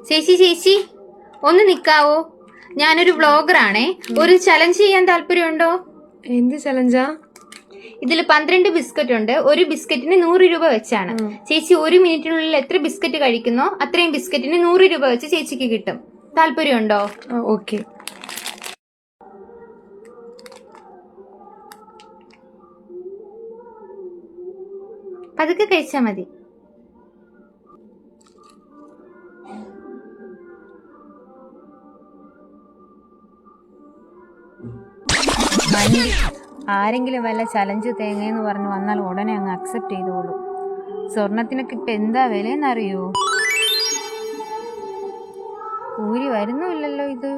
ചേച്ചി ചേച്ചി ഒന്ന് നിക്കാവോ? ഞാനൊരു വ്ളോഗറാണേ. ഒരു ചലഞ്ച് ചെയ്യാൻ താല്പര്യമുണ്ടോ? എന്ത് ചലഞ്ചാ? ഇതിൽ 12 ബിസ്ക്കറ്റ് ഉണ്ട്. ഒരു ബിസ്ക്കറ്റിന് 100 രൂപ വെച്ചാണ്. ചേച്ചി 1 മിനിറ്റിനുള്ളിൽ എത്ര ബിസ്ക്കറ്റ് കഴിക്കുന്നോ അത്രയും ബിസ്ക്കറ്റിന് 100 രൂപ വെച്ച് ചേച്ചിക്ക് കിട്ടും. താല്പര്യമുണ്ടോ? ഓക്കെ. പതുക്കെ കഴിച്ചാ മതി. ആരെങ്കിലും വല്ല ചലഞ്ച് തേങ്ങയെന്ന് പറഞ്ഞു വന്നാൽ ഉടനെ അങ്ങ് അക്സെപ്റ്റ് ചെയ്തോളൂ. സ്വർണത്തിനൊക്കെ ഇപ്പം എന്താ വിലയെന്നറിയോ? ഊരി വരുന്നുമില്ലല്ലോ ഇത്.